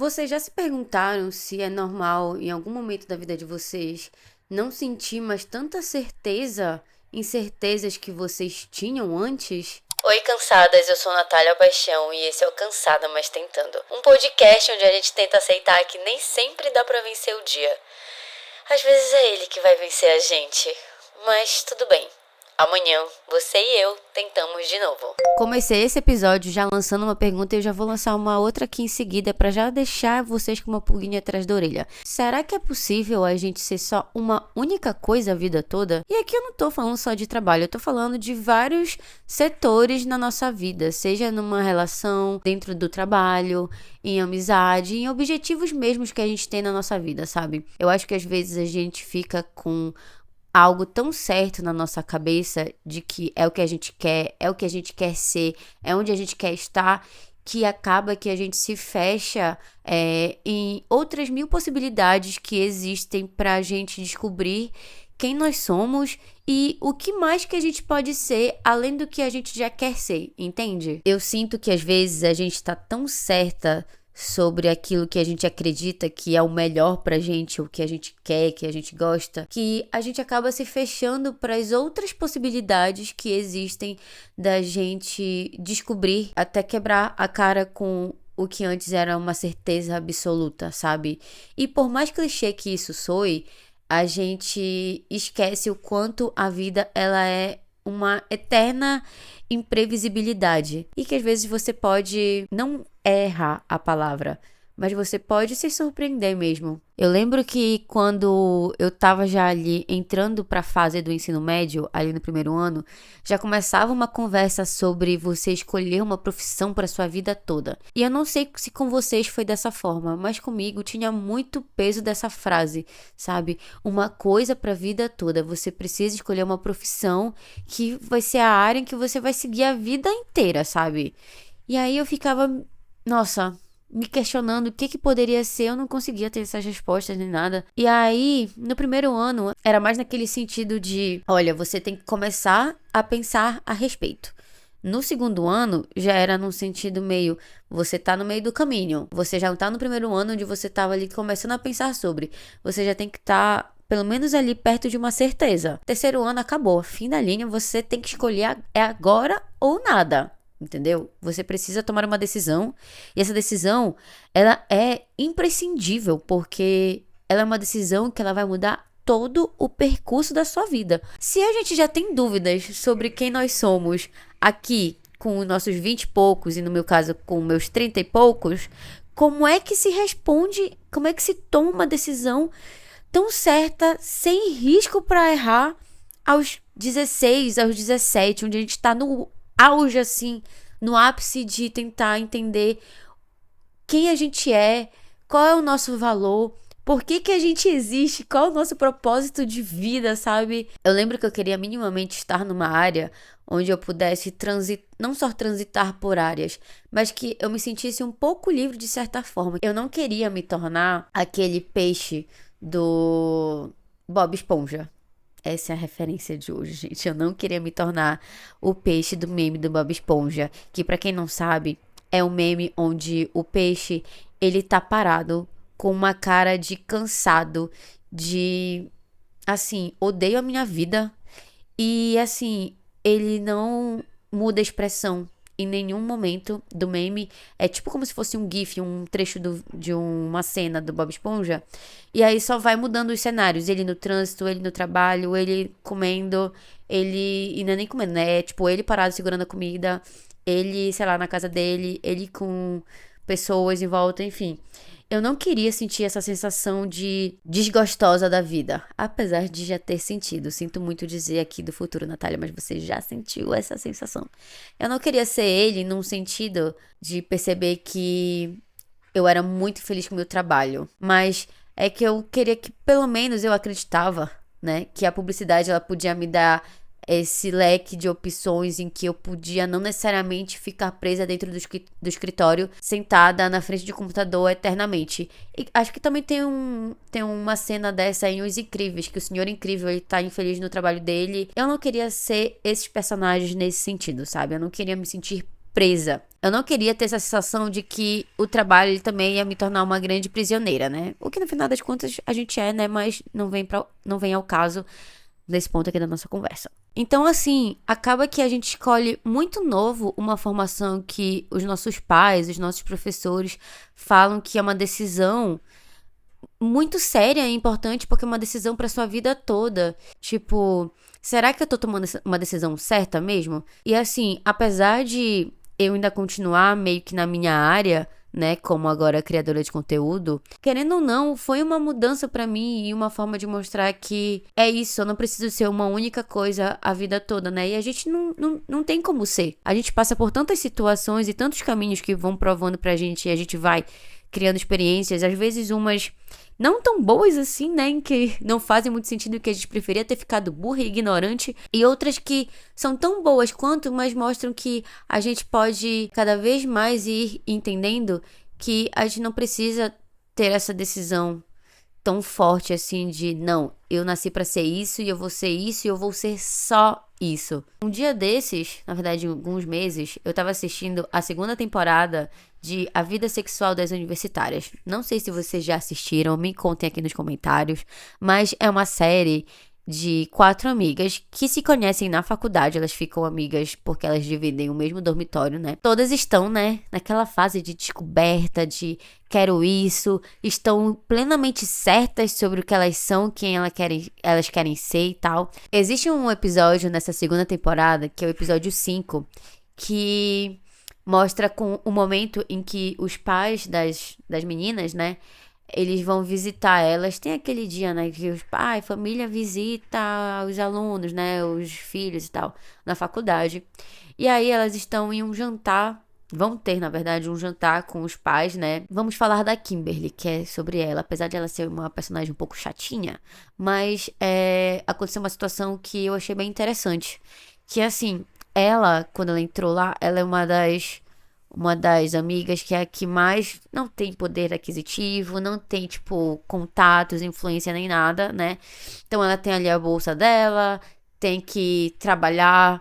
Vocês já se perguntaram se é normal, em algum momento da vida de vocês, não sentir mais tanta certeza em certezas que vocês tinham antes? Oi, cansadas, eu sou Natália Paixão e esse é o Cansada Mas Tentando. Um podcast onde a gente tenta aceitar que nem sempre dá pra vencer o dia. Às vezes é ele que vai vencer a gente, mas tudo bem. Amanhã, você e eu tentamos de novo. Comecei esse episódio já lançando uma pergunta e eu já vou lançar uma outra aqui em seguida pra já deixar vocês com uma pulguinha atrás da orelha. Será que é possível a gente ser só uma única coisa a vida toda? E aqui eu não tô falando só de trabalho, eu tô falando de vários setores na nossa vida, seja numa relação, dentro do trabalho, em amizade, em objetivos mesmos que a gente tem na nossa vida, sabe? Eu acho que às vezes a gente fica com algo tão certo na nossa cabeça de que é o que a gente quer, é o que a gente quer ser, é onde a gente quer estar, que acaba que a gente se fecha em outras mil possibilidades que existem para a gente descobrir quem nós somos e o que mais que a gente pode ser além do que a gente já quer ser, entende? Eu sinto que às vezes a gente tá tão certa sobre aquilo que a gente acredita que é o melhor pra gente, o que a gente quer, que a gente gosta, que a gente acaba se fechando para as outras possibilidades que existem da gente descobrir, até quebrar a cara com o que antes era uma certeza absoluta, sabe? E por mais clichê que isso soe, a gente esquece o quanto a vida ela é uma eterna imprevisibilidade e que às vezes você pode não errar a palavra, mas você pode se surpreender mesmo. Eu lembro que quando eu tava já ali entrando pra fase do ensino médio, ali no primeiro ano, já começava uma conversa sobre você escolher uma profissão pra sua vida toda. E eu não sei se com vocês foi dessa forma, mas comigo tinha muito peso dessa frase, sabe? Uma coisa pra vida toda. Você precisa escolher uma profissão que vai ser a área em que você vai seguir a vida inteira, sabe? E aí eu ficava, nossa, me questionando o que poderia ser, eu não conseguia ter essas respostas nem nada. E aí, no primeiro ano, era mais naquele sentido de, olha, você tem que começar a pensar a respeito. No segundo ano, já era num sentido meio, você tá no meio do caminho. Você já não tá no primeiro ano onde você tava ali começando a pensar sobre. Você já tem que estar pelo menos ali perto de uma certeza. Terceiro ano acabou, fim da linha, você tem que escolher é agora ou nada. Entendeu? Você precisa tomar uma decisão e essa decisão, ela é imprescindível porque ela é uma decisão que ela vai mudar todo o percurso da sua vida. Se a gente já tem dúvidas sobre quem nós somos aqui com os nossos 20 e poucos e no meu caso com meus 30 e poucos, como é que se responde, como é que se toma uma decisão tão certa, sem risco para errar aos 16, aos 17, onde a gente tá no auge, assim, no ápice de tentar entender quem a gente é, qual é o nosso valor, por que a gente existe, qual é o nosso propósito de vida, sabe? Eu lembro que eu queria minimamente estar numa área onde eu pudesse transitar, não só transitar por áreas, mas que eu me sentisse um pouco livre de certa forma. Eu não queria me tornar aquele peixe do Bob Esponja. Essa é a referência de hoje, gente. Eu não queria me tornar o peixe do meme do Bob Esponja, que pra quem não sabe, é um meme onde o peixe, ele tá parado com uma cara de cansado, de, assim, odeio a minha vida. E, assim, ele não muda a expressão em nenhum momento do meme. É tipo como se fosse um gif, um trecho de uma cena do Bob Esponja. E aí só vai mudando os cenários. Ele no trânsito, ele no trabalho, ele comendo, ele... E não é nem comendo, né? É tipo ele parado segurando a comida, ele, sei lá, na casa dele, ele com pessoas em volta, enfim. Eu não queria sentir essa sensação de desgostosa da vida, apesar de já ter sentido. Sinto muito dizer aqui do futuro, Natália, mas você já sentiu essa sensação. Eu não queria ser ele num sentido de perceber que eu era muito feliz com o meu trabalho, mas é que eu queria que pelo menos eu acreditava, né, que a publicidade ela podia me dar esse leque de opções em que eu podia não necessariamente ficar presa dentro do escritório, sentada na frente de um computador eternamente. E acho que também tem uma cena dessa em Os Incríveis, que o Senhor Incrível, ele tá infeliz no trabalho dele. Eu não queria ser esses personagens nesse sentido, sabe? Eu não queria me sentir presa eu não queria ter essa sensação de que o trabalho ele também ia me tornar uma grande prisioneira, né? O que no final das contas a gente é, né? Mas não vem ao caso nesse ponto aqui da nossa conversa. Então, assim, acaba que a gente escolhe muito novo uma formação que os nossos pais, os nossos professores falam que é uma decisão muito séria e importante porque é uma decisão para sua vida toda. Tipo, será que eu tô tomando uma decisão certa mesmo? E assim, apesar de eu ainda continuar meio que na minha área, né, como agora criadora de conteúdo, querendo ou não, foi uma mudança pra mim e uma forma de mostrar que é isso, eu não preciso ser uma única coisa a vida toda, né? E a gente não tem como ser. A gente passa por tantas situações e tantos caminhos que vão provando pra gente e a gente vai criando experiências, às vezes umas não tão boas assim, né, em que não fazem muito sentido, que a gente preferia ter ficado burra e ignorante, e outras que são tão boas quanto, mas mostram que a gente pode cada vez mais ir entendendo que a gente não precisa ter essa decisão tão forte assim de não, eu nasci pra ser isso e eu vou ser isso e eu vou ser só isso. Um dia desses, na verdade, alguns meses, eu tava assistindo a segunda temporada de A Vida Sexual das Universitárias. Não sei se vocês já assistiram, me contem aqui nos comentários, mas é uma série de 4 amigas que se conhecem na faculdade. Elas ficam amigas porque elas dividem o mesmo dormitório, né? Todas estão, né, naquela fase de descoberta, de quero isso, estão plenamente certas sobre o que elas são, quem elas querem ser e tal. Existe um episódio nessa segunda temporada, que é o episódio 5, que mostra com o momento em que os pais das meninas, né, eles vão visitar elas. Tem aquele dia, né, que os pais, família visita os alunos, né, os filhos e tal, na faculdade. E aí elas estão em um jantar, vão ter, na verdade, um jantar com os pais, né. Vamos falar da Kimberly, que é sobre ela, apesar de ela ser uma personagem um pouco chatinha, mas aconteceu uma situação que eu achei bem interessante, que assim, ela, quando ela entrou lá, ela é uma das amigas que é a que mais não tem poder aquisitivo, não tem, tipo, contatos, influência nem nada, né? Então ela tem ali a bolsa dela, tem que trabalhar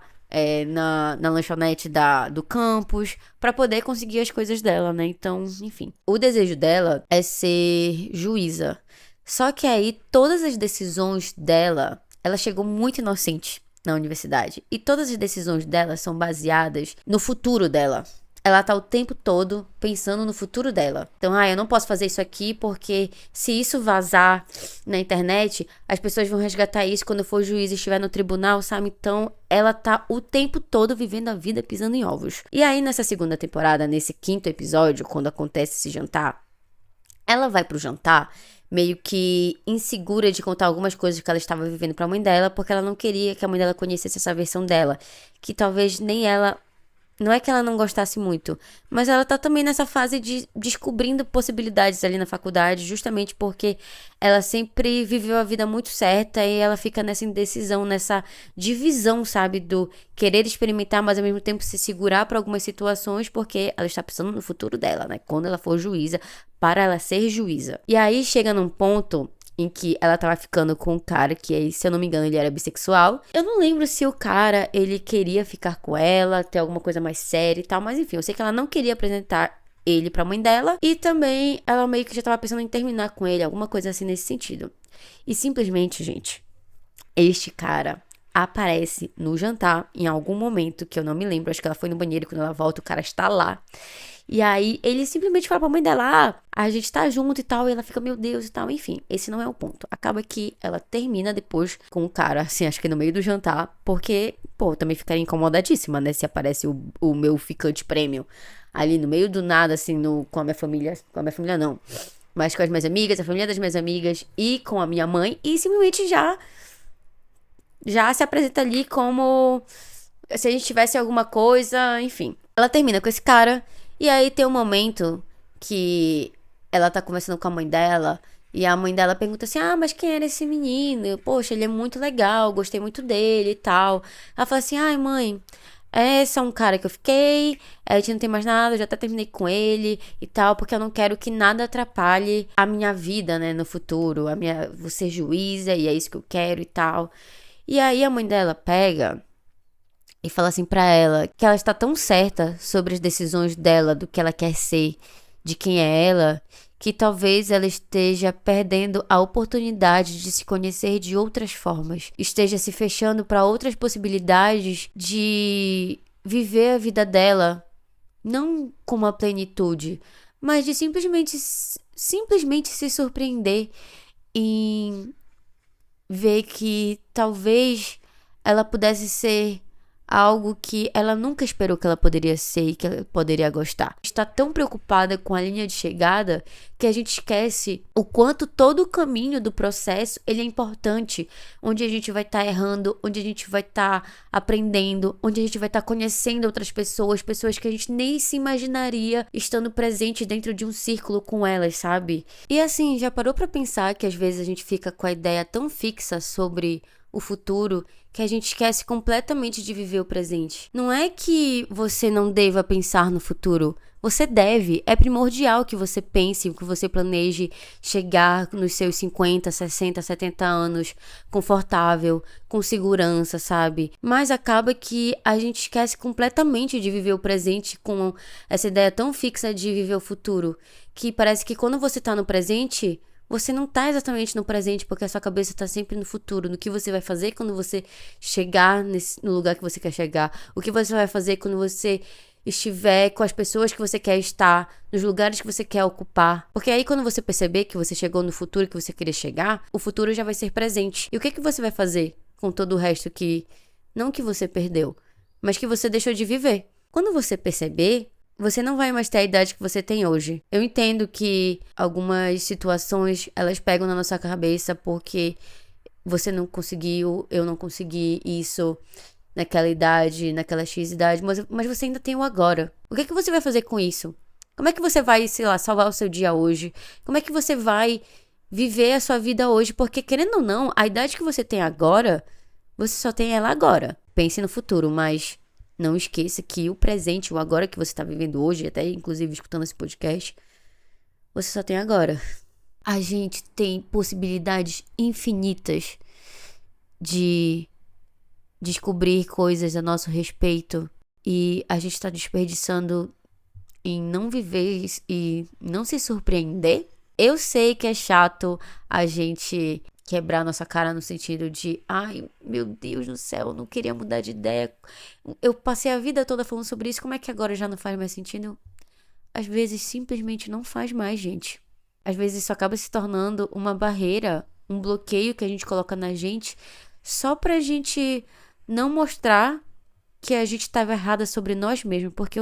na lanchonete do campus pra poder conseguir as coisas dela, né? Então, enfim. O desejo dela é ser juíza. Só que aí, todas as decisões dela, ela chegou muito inocente na universidade. E todas as decisões dela são baseadas no futuro dela. Ela tá o tempo todo pensando no futuro dela. Então, eu não posso fazer isso aqui porque se isso vazar na internet, as pessoas vão resgatar isso quando for juiz e estiver no tribunal, sabe? Então, ela tá o tempo todo vivendo a vida pisando em ovos. E aí, nessa segunda temporada, nesse 5º episódio, quando acontece esse jantar, ela vai pro jantar meio que insegura de contar algumas coisas que ela estava vivendo pra mãe dela, porque ela não queria que a mãe dela conhecesse essa versão dela, que talvez nem ela... Não é que ela não gostasse muito, mas ela tá também nessa fase de descobrindo possibilidades ali na faculdade, justamente porque ela sempre viveu a vida muito certa e ela fica nessa indecisão, nessa divisão, sabe, do querer experimentar, mas ao mesmo tempo se segurar para algumas situações, porque ela está pensando no futuro dela, né, quando ela for juíza, para ela ser juíza. E aí chega num ponto em que ela tava ficando com um cara que, se eu não me engano, ele era bissexual. Eu não lembro se o cara, ele queria ficar com ela, ter alguma coisa mais séria e tal, mas enfim, eu sei que ela não queria apresentar ele pra mãe dela, e também ela meio que já tava pensando em terminar com ele, alguma coisa assim nesse sentido. E simplesmente, gente, este cara aparece no jantar em algum momento, que eu não me lembro, acho que ela foi no banheiro, e quando ela volta o cara está lá. E aí, ele simplesmente fala pra mãe dela, a gente tá junto e tal, e ela fica, meu Deus e tal, enfim, esse não é o ponto. Acaba que ela termina depois com o cara, assim, acho que no meio do jantar, porque, pô, também ficaria incomodadíssima, né, se aparece o meu ficante prêmio ali no meio do nada, assim, com a minha família não, mas com as minhas amigas, a família das minhas amigas e com a minha mãe, e simplesmente já se apresenta ali como se a gente tivesse alguma coisa, enfim. Ela termina com esse cara. E aí tem um momento que ela tá conversando com a mãe dela, e a mãe dela pergunta assim, mas quem era esse menino? Poxa, ele é muito legal, gostei muito dele e tal. Ela fala assim, ai mãe, esse é um cara que eu fiquei, a gente não tem mais nada, eu já até terminei com ele e tal, porque eu não quero que nada atrapalhe a minha vida, né, no futuro, vou ser juíza e é isso que eu quero e tal. E aí a mãe dela pega e fala assim pra ela que ela está tão certa sobre as decisões dela, do que ela quer ser, de quem é ela, que talvez ela esteja perdendo a oportunidade de se conhecer de outras formas, esteja se fechando para outras possibilidades de viver a vida dela, não com uma plenitude, mas de simplesmente se surpreender em ver que talvez ela pudesse ser algo que ela nunca esperou que ela poderia ser e que ela poderia gostar. Está tão preocupada com a linha de chegada que a gente esquece o quanto todo o caminho do processo ele é importante, onde a gente vai estar errando, onde a gente vai estar aprendendo, onde a gente vai estar conhecendo outras pessoas, pessoas que a gente nem se imaginaria estando presente dentro de um círculo com elas, sabe? E assim, já parou pra pensar que às vezes a gente fica com a ideia tão fixa sobre o futuro que a gente esquece completamente de viver o presente. Não é que você não deva pensar no futuro. Você deve. É primordial que você pense, que você planeje chegar nos seus 50, 60, 70 anos confortável, com segurança, sabe? Mas acaba que a gente esquece completamente de viver o presente com essa ideia tão fixa de viver o futuro, que parece que quando você tá no presente, você não tá exatamente no presente, porque a sua cabeça tá sempre no futuro, no que você vai fazer quando você chegar no lugar que você quer chegar, o que você vai fazer quando você estiver com as pessoas que você quer estar, nos lugares que você quer ocupar. Porque aí quando você perceber que você chegou no futuro que você queria chegar, o futuro já vai ser presente. E o que você vai fazer com todo o resto que, não que você perdeu, mas que você deixou de viver? Quando você perceber, você não vai mais ter a idade que você tem hoje. Eu entendo que algumas situações, elas pegam na nossa cabeça porque você não conseguiu, eu não consegui isso naquela idade, naquela X idade, mas você ainda tem o agora. O que é que você vai fazer com isso? Como é que você vai, sei lá, salvar o seu dia hoje? Como é que você vai viver a sua vida hoje? Porque, querendo ou não, a idade que você tem agora, você só tem ela agora. Pense no futuro, mas não esqueça que o presente, o agora que você está vivendo hoje, até inclusive escutando esse podcast, você só tem agora. A gente tem possibilidades infinitas de descobrir coisas a nosso respeito e a gente está desperdiçando em não viver e não se surpreender. Eu sei que é chato a gente quebrar nossa cara no sentido de, ai, meu Deus do céu, eu não queria mudar de ideia. Eu passei a vida toda falando sobre isso, como é que agora já não faz mais sentido? Às vezes simplesmente não faz mais, gente. Às vezes isso acaba se tornando uma barreira, um bloqueio que a gente coloca na gente só pra gente não mostrar que a gente estava errada sobre nós mesmos, porque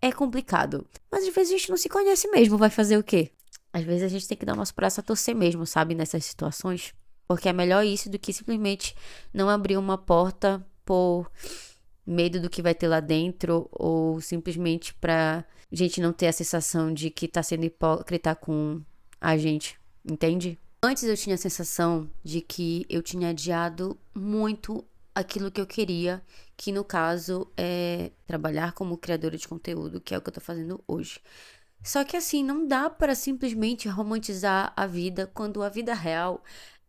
é complicado. Mas às vezes a gente não se conhece mesmo, vai fazer o quê? Às vezes a gente tem que dar o nosso braço a torcer mesmo, sabe? Nessas situações. Porque é melhor isso do que simplesmente não abrir uma porta por medo do que vai ter lá dentro ou simplesmente pra gente não ter a sensação de que tá sendo hipócrita com a gente, entende? Antes eu tinha a sensação de que eu tinha adiado muito aquilo que eu queria, que no caso é trabalhar como criadora de conteúdo, que é o que eu tô fazendo hoje. Só que assim, não dá para simplesmente romantizar a vida quando a vida real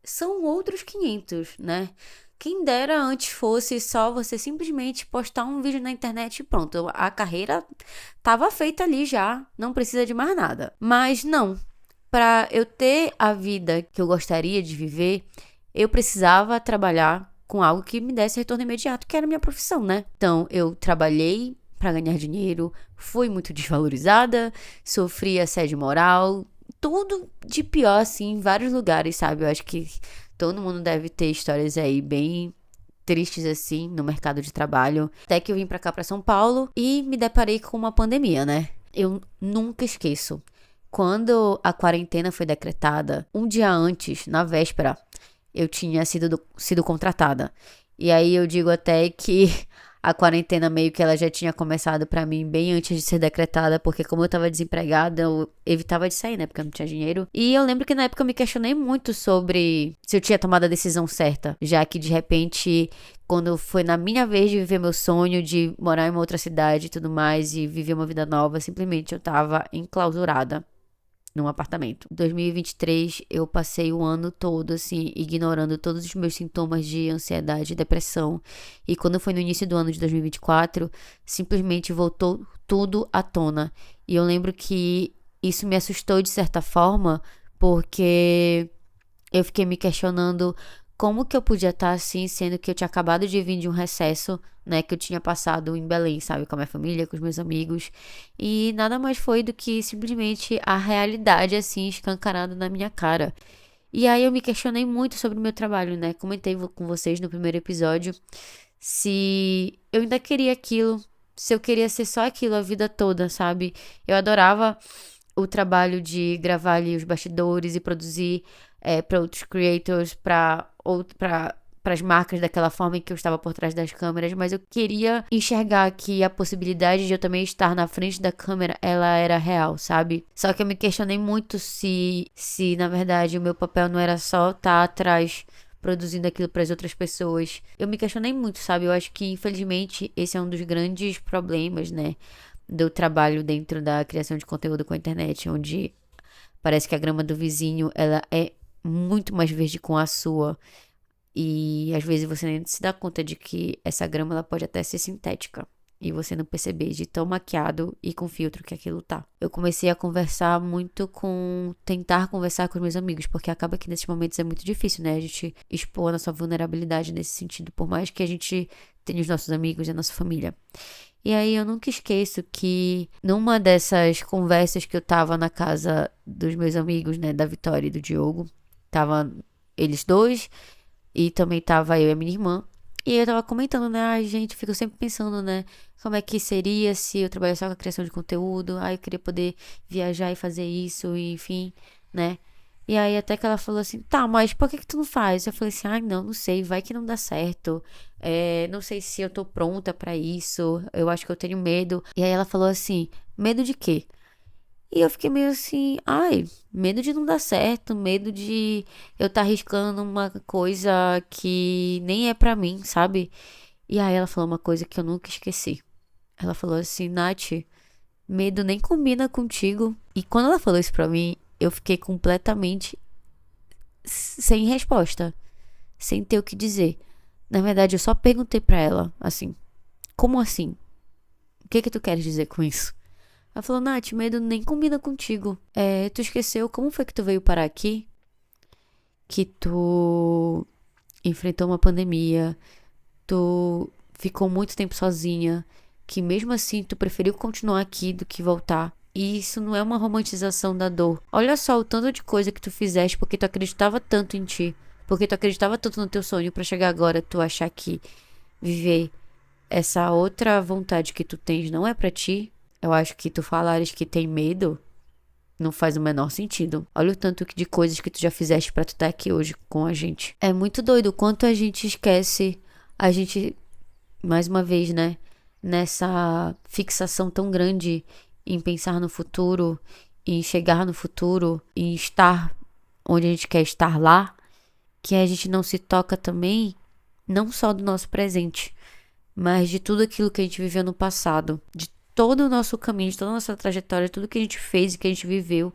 são outros 500, né? Quem dera antes fosse só você simplesmente postar um vídeo na internet e pronto, a carreira tava feita ali já, não precisa de mais nada. Mas não, para eu ter a vida que eu gostaria de viver, eu precisava trabalhar com algo que me desse retorno imediato, que era a minha profissão, né? Então, eu trabalhei para ganhar dinheiro, fui muito desvalorizada, sofri assédio moral, tudo de pior, assim, em vários lugares, sabe? Eu acho que todo mundo deve ter histórias aí bem tristes, assim, no mercado de trabalho. Até que eu vim pra cá, pra São Paulo, e me deparei com uma pandemia, né? Eu nunca esqueço. Quando a quarentena foi decretada, um dia antes, na véspera, eu tinha sido contratada. E aí eu digo até que a quarentena meio que ela já tinha começado pra mim bem antes de ser decretada, porque como eu tava desempregada, eu evitava de sair, né, porque eu não tinha dinheiro. E eu lembro que na época eu me questionei muito sobre se eu tinha tomado a decisão certa, já que de repente, quando foi na minha vez de viver meu sonho de morar em uma outra cidade e tudo mais, e viver uma vida nova, simplesmente eu tava enclausurada num apartamento. Em 2023, eu passei o ano todo, assim, ignorando todos os meus sintomas de ansiedade e depressão. E quando foi no início do ano de 2024, simplesmente voltou tudo à tona. E eu lembro que isso me assustou de certa forma, porque eu fiquei me questionando como que eu podia estar assim, sendo que eu tinha acabado de vir de um recesso, né, que eu tinha passado em Belém, sabe, com a minha família, com os meus amigos, e nada mais foi do que simplesmente a realidade, assim, escancarada na minha cara. E aí eu me questionei muito sobre o meu trabalho, né, comentei com vocês no primeiro episódio se eu ainda queria aquilo, se eu queria ser só aquilo a vida toda, sabe? Eu adorava o trabalho de gravar ali os bastidores e produzir para outros creators, para as marcas daquela forma em que eu estava por trás das câmeras, mas eu queria enxergar que a possibilidade de eu também estar na frente da câmera, ela era real, sabe? Só que eu me questionei muito se na verdade o meu papel não era só estar atrás produzindo aquilo para as outras pessoas. Eu me questionei muito, sabe? Eu acho que infelizmente esse é um dos grandes problemas, né, do trabalho dentro da criação de conteúdo com a internet, onde parece que a grama do vizinho, ela é muito mais verde com a sua. E às vezes você nem se dá conta de que essa grama ela pode até ser sintética. E você não perceber de tão maquiado e com filtro que aquilo tá. Eu comecei a conversar muito tentar conversar com os meus amigos, porque acaba que nesses momentos é muito difícil, né? A gente expor a nossa vulnerabilidade nesse sentido, por mais que a gente tenha os nossos amigos e a nossa família. E aí eu nunca esqueço que numa dessas conversas que eu tava na casa dos meus amigos, né, da Vitória e do Diogo, tava eles dois e também tava eu e a minha irmã. E eu tava comentando, né, ai gente, fico sempre pensando, né, como é que seria se eu trabalhasse só com a criação de conteúdo, ai eu queria poder viajar e fazer isso, e enfim, né. E aí até que ela falou assim, tá, mas por que que tu não faz? Eu falei assim, ai não sei, vai que não dá certo. Não sei se eu tô pronta pra isso, eu acho que eu tenho medo. E aí ela falou assim, medo de quê? E eu fiquei meio assim, ai, medo de não dar certo, medo de eu estar arriscando uma coisa que nem é pra mim, sabe? E aí ela falou uma coisa que eu nunca esqueci. Ela falou assim, Nath, medo nem combina contigo. E quando ela falou isso pra mim, eu fiquei completamente sem resposta, sem ter o que dizer. Na verdade, eu só perguntei pra ela, assim, como assim? O que que tu queres dizer com isso? Ela falou, Nath, medo nem combina contigo. Tu esqueceu como foi que tu veio parar aqui? Que tu enfrentou uma pandemia, tu ficou muito tempo sozinha, que mesmo assim tu preferiu continuar aqui do que voltar. E isso não é uma romantização da dor. Olha só o tanto de coisa que tu fizeste porque tu acreditava tanto em ti, porque tu acreditava tanto no teu sonho pra chegar agora tu achar que viver essa outra vontade que tu tens não é pra ti. Eu acho que tu falares que tem medo não faz o menor sentido. Olha o tanto de coisas que tu já fizeste pra tu estar aqui hoje com a gente. É muito doido o quanto a gente esquece, a gente, mais uma vez, né, nessa fixação tão grande em pensar no futuro, em chegar no futuro, em estar onde a gente quer estar lá, que a gente não se toca também, não só do nosso presente, mas de tudo aquilo que a gente viveu no passado, de todo o nosso caminho, de toda a nossa trajetória, tudo que a gente fez e que a gente viveu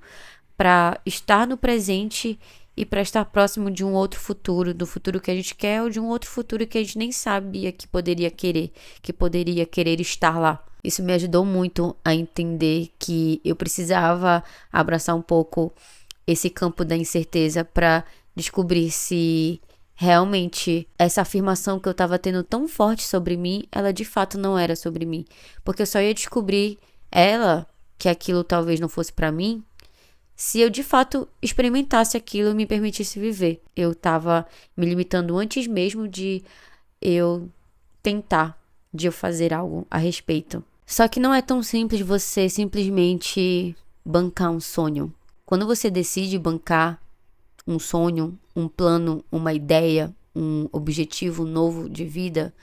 para estar no presente e para estar próximo de um outro futuro, do futuro que a gente quer ou de um outro futuro que a gente nem sabia que poderia querer estar lá. Isso me ajudou muito a entender que eu precisava abraçar um pouco esse campo da incerteza para descobrir se realmente essa afirmação que eu tava tendo tão forte sobre mim, ela de fato não era sobre mim. Porque eu só ia descobrir que aquilo talvez não fosse pra mim, se eu de fato experimentasse aquilo e me permitisse viver. Eu tava me limitando antes mesmo de eu tentar, de eu fazer algo a respeito. Só que não é tão simples você simplesmente bancar um sonho. Quando você decide bancar um sonho, um plano, uma ideia, um objetivo novo de vida,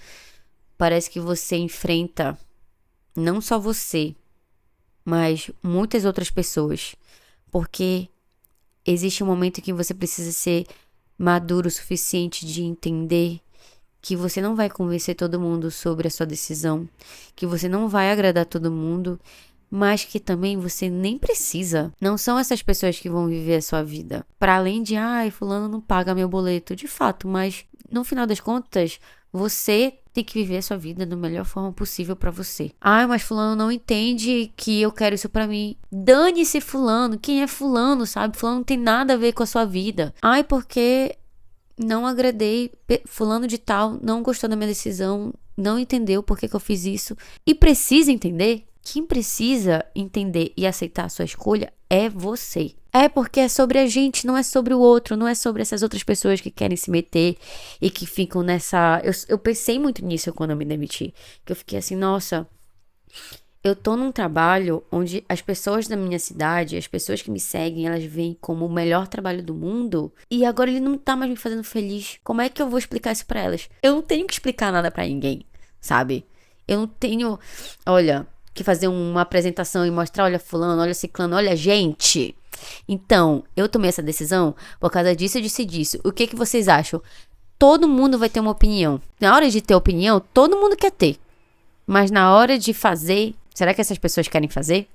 parece que você enfrenta não só você, mas muitas outras pessoas. Porque existe um momento em que você precisa ser maduro o suficiente de entender que você não vai convencer todo mundo sobre a sua decisão, que você não vai agradar todo mundo, mas que também você nem precisa. Não são essas pessoas que vão viver a sua vida. Para além de, ai, fulano não paga meu boleto, de fato, mas no final das contas, você tem que viver a sua vida da melhor forma possível pra você. Ai, mas fulano não entende que eu quero isso pra mim. Dane-se fulano, quem é fulano, sabe? Fulano não tem nada a ver com a sua vida. Ai, porque não agradei, fulano de tal não gostou da minha decisão, não entendeu por que eu fiz isso. E precisa entender. Quem precisa entender e aceitar a sua escolha é você. É porque é sobre a gente, não é sobre o outro, não é sobre essas outras pessoas que querem se meter e que ficam nessa... Eu pensei muito nisso quando eu me demiti. Que eu fiquei assim, nossa, eu tô num trabalho onde as pessoas da minha cidade, as pessoas que me seguem, elas veem como o melhor trabalho do mundo. E agora ele não tá mais me fazendo feliz. Como é que eu vou explicar isso pra elas? Eu não tenho que explicar nada pra ninguém, sabe? Eu não tenho... Olha... que fazer uma apresentação e mostrar, olha fulano, olha ciclano, olha gente. Então, eu tomei essa decisão por causa disso, disso. O que vocês acham? Todo mundo vai ter uma opinião. Na hora de ter opinião, todo mundo quer ter. Mas na hora de fazer, será que essas pessoas querem fazer?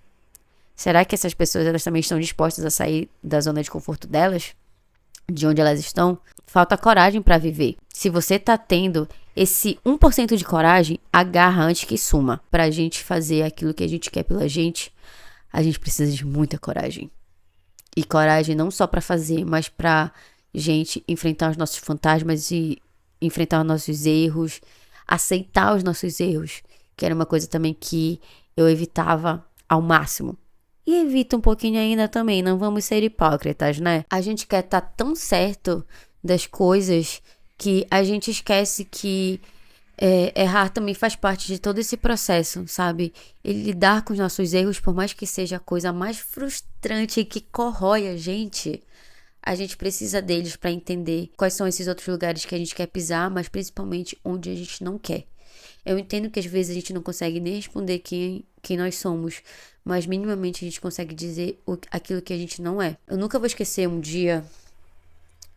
Será que essas pessoas elas também estão dispostas a sair da zona de conforto delas? De onde elas estão? Falta coragem pra viver. Se você tá tendo esse 1% de coragem, agarra antes que suma. Pra gente fazer aquilo que a gente quer pela gente, a gente precisa de muita coragem. E coragem não só pra fazer, mas pra gente enfrentar os nossos fantasmas e enfrentar os nossos erros, aceitar os nossos erros, que era uma coisa também que eu evitava ao máximo. E evita um pouquinho ainda também, não vamos ser hipócritas, né? A gente quer estar tão certo das coisas que a gente esquece que errar também faz parte de todo esse processo, sabe? E lidar com os nossos erros, por mais que seja a coisa mais frustrante e que corrói a gente precisa deles para entender quais são esses outros lugares que a gente quer pisar, mas principalmente onde a gente não quer. Eu entendo que às vezes a gente não consegue nem responder quem nós somos, mas minimamente a gente consegue dizer aquilo que a gente não é. Eu nunca vou esquecer um dia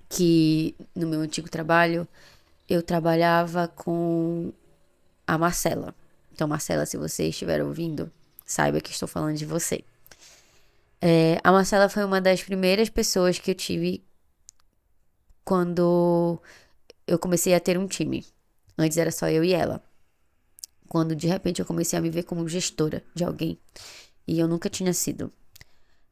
que no meu antigo trabalho eu trabalhava com a Marcela. Então, Marcela, se você estiver ouvindo, saiba que estou falando de você. A Marcela foi uma das primeiras pessoas que eu tive quando eu comecei a ter um time. Antes era só eu e ela. Quando de repente eu comecei a me ver como gestora de alguém. E eu nunca tinha sido.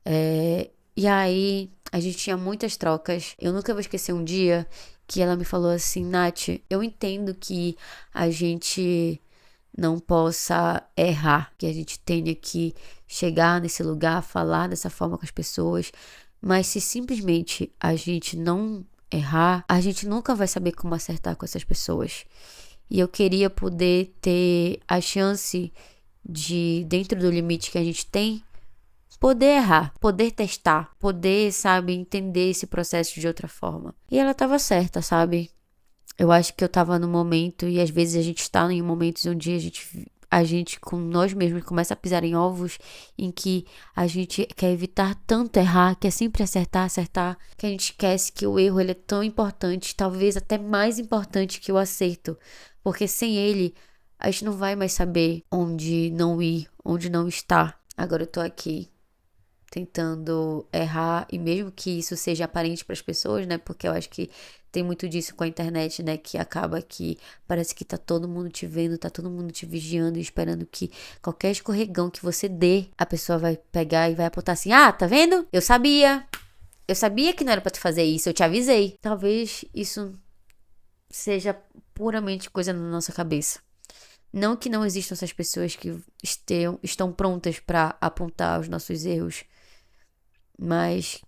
E aí a gente tinha muitas trocas. Eu nunca vou esquecer um dia que ela me falou assim, Nath, eu entendo que a gente não possa errar, que a gente tenha que chegar nesse lugar, falar dessa forma com as pessoas, mas se simplesmente a gente não errar, a gente nunca vai saber como acertar com essas pessoas. E eu queria poder ter a chance de, dentro do limite que a gente tem, poder errar, poder testar, poder, sabe, entender esse processo de outra forma. E ela tava certa, sabe? Eu acho que eu tava no momento, e às vezes a gente tá em momentos onde a gente com nós mesmos começa a pisar em ovos, em que a gente quer evitar tanto errar, quer sempre acertar, que a gente esquece que o erro ele é tão importante, talvez até mais importante que o acerto, porque sem ele a gente não vai mais saber onde não ir, onde não estar. Agora eu tô aqui tentando errar, e mesmo que isso seja aparente para as pessoas, né? Porque eu acho que tem muito disso com a internet, né? Que acaba que parece que tá todo mundo te vendo, tá todo mundo te vigiando e esperando que qualquer escorregão que você dê, a pessoa vai pegar e vai apontar assim, ah, tá vendo? Eu sabia que não era pra tu fazer isso, eu te avisei. Talvez isso seja puramente coisa na nossa cabeça. Não que não existam essas pessoas que estão prontas para apontar os nossos erros, mas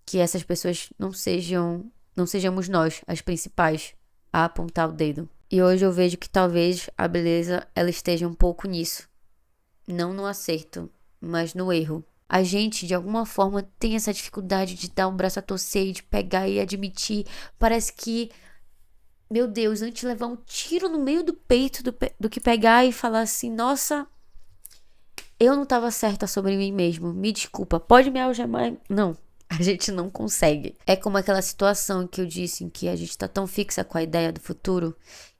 que essas pessoas não sejamos nós as principais a apontar o dedo. E hoje eu vejo que talvez a beleza ela esteja um pouco nisso, não no acerto, mas no erro. A gente de alguma forma tem essa dificuldade de dar um braço a torcer e de pegar e admitir. Parece que, meu Deus, antes de levar um tiro no meio do peito do que pegar e falar assim, nossa, eu não tava certa sobre mim mesmo, me desculpa, pode me algemar? Não, a gente não consegue. É como aquela situação que eu disse em que a gente tá tão fixa com a ideia do futuro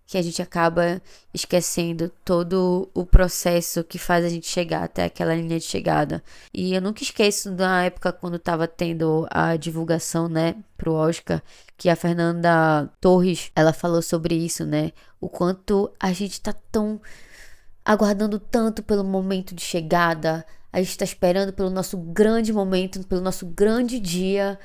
que a gente acaba esquecendo todo o processo que faz a gente chegar até aquela linha de chegada. E eu nunca esqueço da época quando tava tendo a divulgação, né, pro Oscar, que a Fernanda Torres, ela falou sobre isso, né, o quanto a gente tá tão aguardando tanto pelo momento de chegada, a gente tá esperando pelo nosso grande momento, pelo nosso grande dia,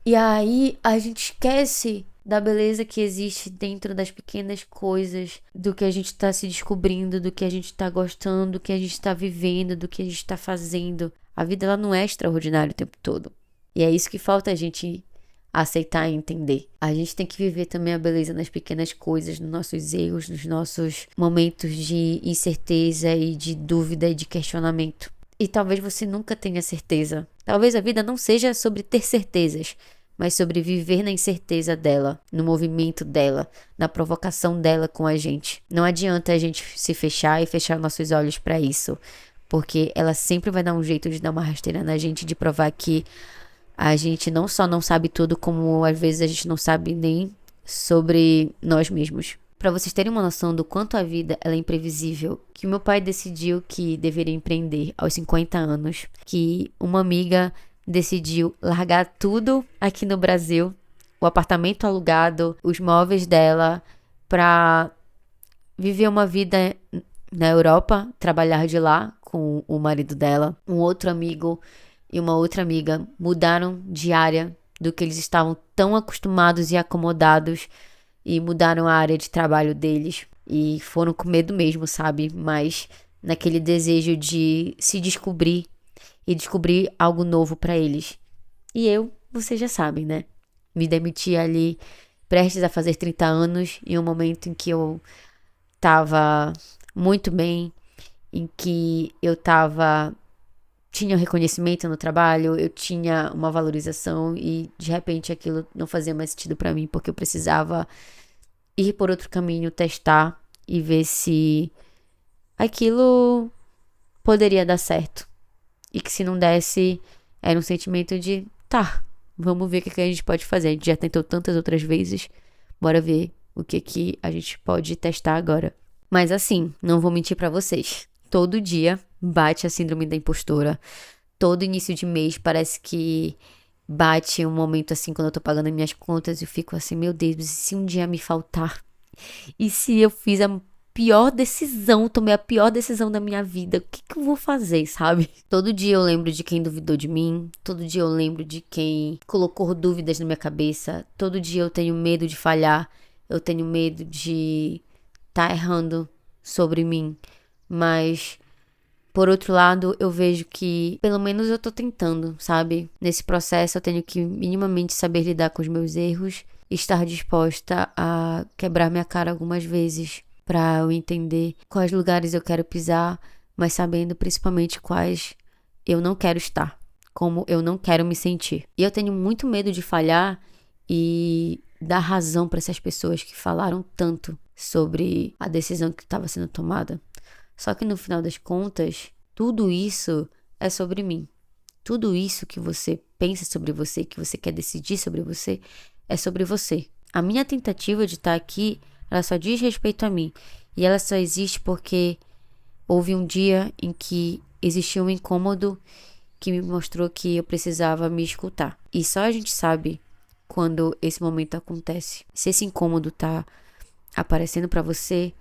e aí a gente esquece da beleza que existe dentro das pequenas coisas, do que a gente tá se descobrindo, do que a gente tá gostando, do que a gente tá vivendo, do que a gente tá fazendo. A vida, ela não é extraordinária o tempo todo. E é isso que falta a gente aceitar e entender. A gente tem que viver também a beleza nas pequenas coisas, nos nossos erros, nos nossos momentos de incerteza e de dúvida e de questionamento. E talvez você nunca tenha certeza. Talvez a vida não seja sobre ter certezas, mas sobre viver na incerteza dela, no movimento dela, na provocação dela com a gente. Não adianta a gente se fechar e fechar nossos olhos para isso, porque ela sempre vai dar um jeito de dar uma rasteira na gente, de provar que a gente não só não sabe tudo, como às vezes a gente não sabe nem sobre nós mesmos. Para vocês terem uma noção do quanto a vida ela é imprevisível, que meu pai decidiu que deveria empreender aos 50 anos, que uma amiga decidiu largar tudo aqui no Brasil, o apartamento alugado, os móveis dela, para viver uma vida na Europa, trabalhar de lá com o marido dela. Um outro amigo e uma outra amiga mudaram de área do que eles estavam tão acostumados e acomodados, e mudaram a área de trabalho deles e foram com medo mesmo, sabe? Mas naquele desejo de se descobrir e descobrir algo novo pra eles. E eu, vocês já sabem, né? Me demiti ali prestes a fazer 30 anos, em um momento em que eu tava muito bem, em que eu tinha um reconhecimento no trabalho, eu tinha uma valorização e de repente aquilo não fazia mais sentido pra mim, porque eu precisava ir por outro caminho, testar e ver se aquilo poderia dar certo. E que se não desse, era um sentimento de, tá, vamos ver o que a gente pode fazer. A gente já tentou tantas outras vezes, bora ver o que a gente pode testar agora. Mas assim, não vou mentir pra vocês. Todo dia bate a síndrome da impostora. Todo início de mês parece que bate um momento assim, quando eu tô pagando as minhas contas, eu fico assim, meu Deus, e se um dia me faltar? E se eu fiz a pior decisão, tomei a pior decisão da minha vida, o que eu vou fazer, sabe? Todo dia eu lembro de quem duvidou de mim, todo dia eu lembro de quem colocou dúvidas na minha cabeça, todo dia eu tenho medo de falhar, eu tenho medo de tá errando sobre mim, mas por outro lado, eu vejo que pelo menos eu tô tentando, sabe? Nesse processo eu tenho que minimamente saber lidar com os meus erros e estar disposta a quebrar minha cara algumas vezes pra eu entender quais lugares eu quero pisar, mas sabendo principalmente quais eu não quero estar, como eu não quero me sentir. E eu tenho muito medo de falhar e dar razão pra essas pessoas que falaram tanto sobre a decisão que estava sendo tomada. Só que no final das contas, tudo isso é sobre mim. Tudo isso que você pensa sobre você, que você quer decidir sobre você, é sobre você. A minha tentativa de estar aqui, ela só diz respeito a mim. E ela só existe porque houve um dia em que existiu um incômodo que me mostrou que eu precisava me escutar. E só a gente sabe quando esse momento acontece. Se esse incômodo tá aparecendo pra você,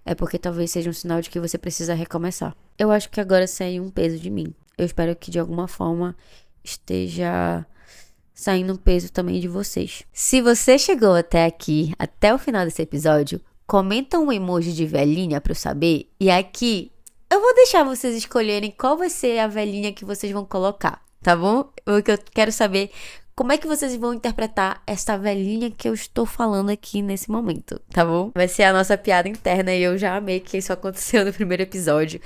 é porque talvez seja um sinal de que você precisa recomeçar. Eu acho que agora saiu um peso de mim. Eu espero que de alguma forma esteja saindo um peso também de vocês. Se você chegou até aqui, até o final desse episódio, comenta um emoji de velhinha pra eu saber. E aqui eu vou deixar vocês escolherem qual vai ser a velhinha que vocês vão colocar, tá bom? Porque eu quero saber como é que vocês vão interpretar essa velhinha que eu estou falando aqui nesse momento, tá bom? Vai ser a nossa piada interna e eu já amei que isso aconteceu no primeiro episódio.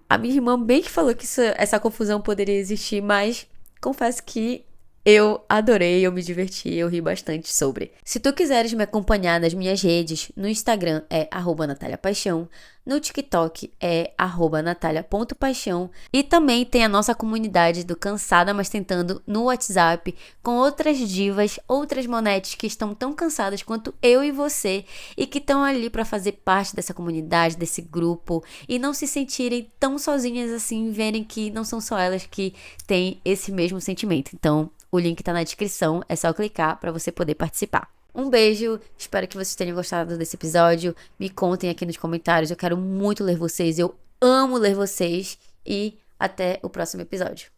A minha irmã bem que falou que essa confusão poderia existir, mas confesso que Eu adorei, eu me diverti, eu ri bastante sobre. Se tu quiseres me acompanhar nas minhas redes, no Instagram é @nataliapaixão, no TikTok é @natalia.paixão e também tem a nossa comunidade do Cansada Mas Tentando no WhatsApp com outras divas, outras monetes que estão tão cansadas quanto eu e você e que estão ali para fazer parte dessa comunidade, desse grupo e não se sentirem tão sozinhas assim, verem que não são só elas que têm esse mesmo sentimento. Então, o link tá na descrição, é só clicar para você poder participar. Um beijo, espero que vocês tenham gostado desse episódio. Me contem aqui nos comentários, eu quero muito ler vocês, eu amo ler vocês. E até o próximo episódio.